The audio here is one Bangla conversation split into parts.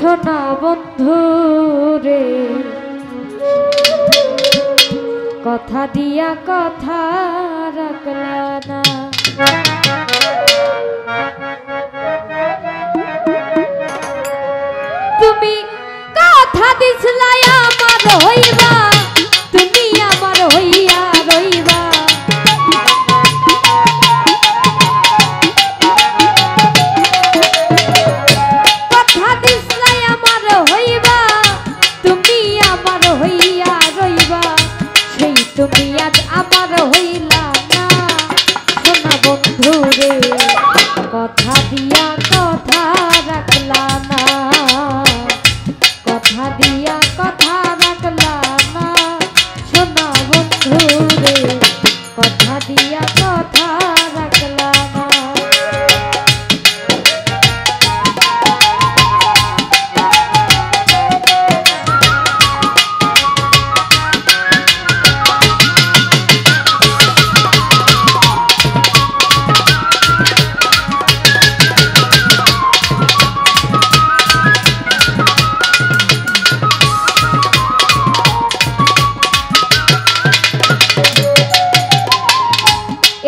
সোনা বন্ধু রে, কথা দিয়া কথা রাখলা না। তুমি কথা দিছলাই আমার হইবা, তুমি আমার হইয়া রইবা। কথা দিছলাই আমার হইবা, তুমি আমার হইয়া রইবা। সেই তুমি আজ আমার হইলা না। সোনা বন্ধু রে, কথা দিয়া কথা রাখলা না, কথা দিয়া কথা রাখলা না। সোনা বন্ধু রে, কথা দিয়া কথা রাখলা না।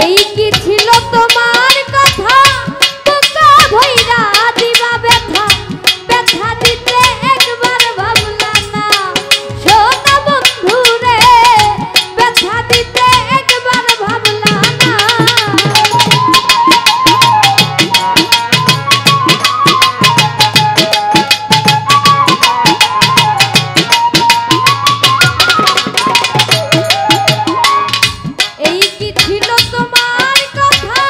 এই কি ছিল তোমার কথা, বুকা ভইরা দিবা ব্যথা, ব্যথা দিতে একবার ভাবলা না। সোনা বন্ধু রে, ব্যথা দিতে একবার ভাবলা না। এই কি ছিল তোমার কথা,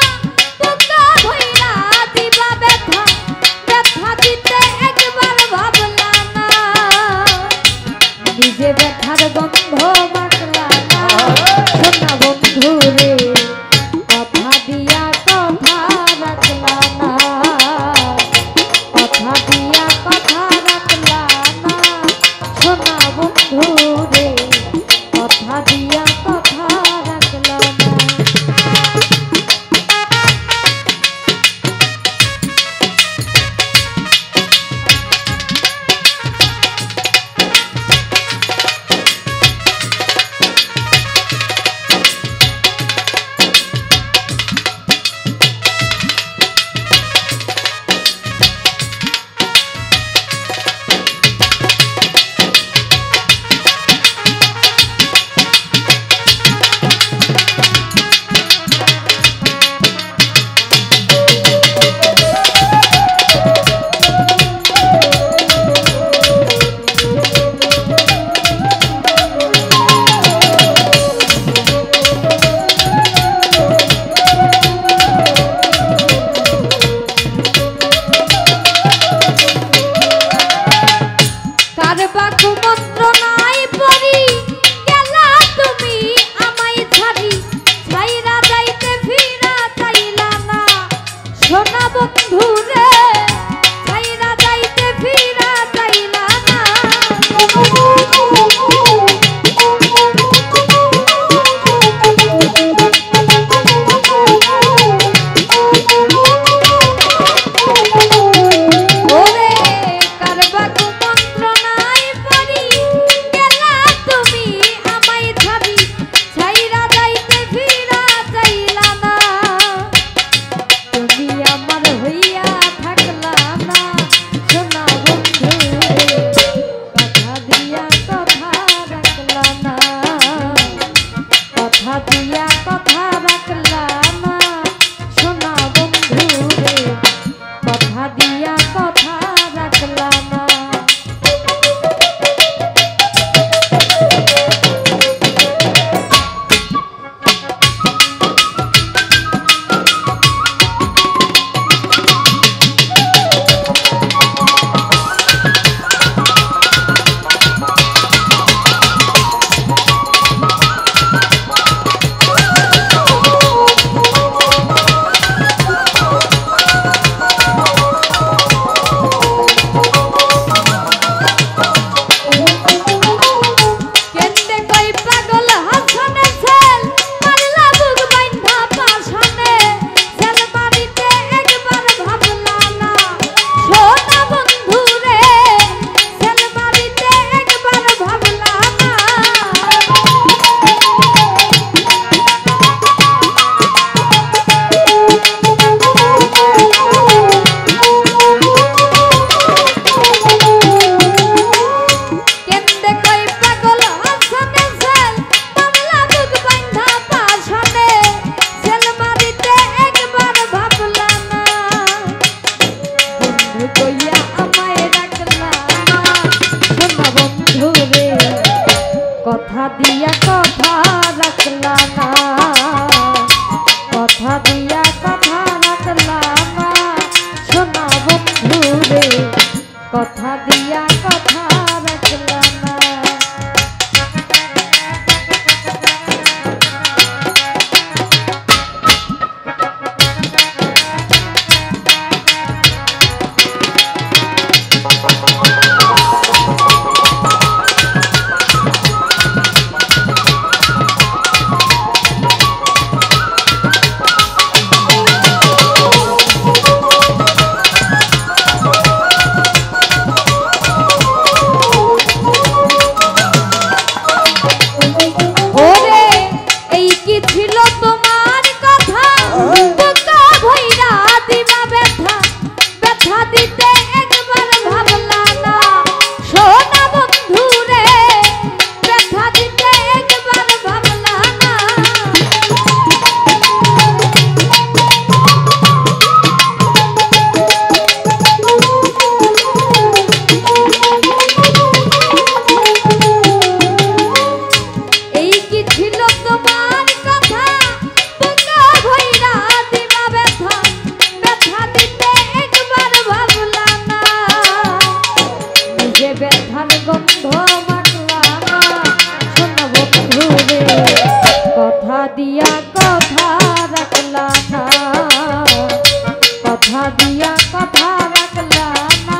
দিয়া কথা রাখলা না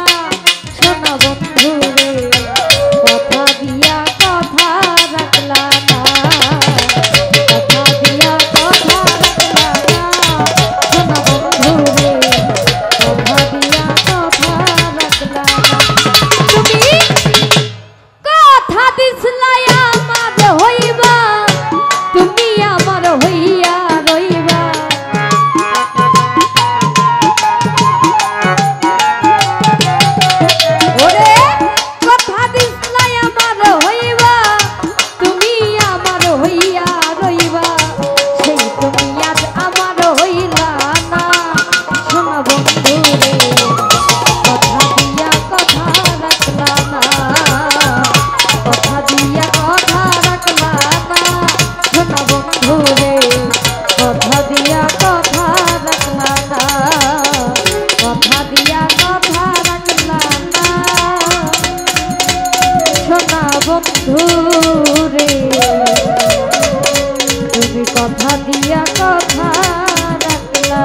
শোনা বন্ধু রে কথা দিয়া কথা রাখলা না কথা দিয়া কথা রাখলা না শোনা বন্ধু রে কথা দিয়া কথা রাখলা না তুমি কথা দিছলাই আমার হইবা তুমি আমার হইয়া রইবা ওরে কথা দিছলাই আমার হইবা তুমি আমার হইয়া রইবা সেই তুমি আজ আমার হইলা না শোনা বন্ধু রে কথা দিয়া কথা রাখলা না কথা দিয়া কথা রাখলা না শোনা বন্ধু রে কথা দিয়া কথা রাখলা না কথা দিয়া কথা রাখলা না শোনা বন্ধু রে তুমি কথা দিয়া কথা রাখলা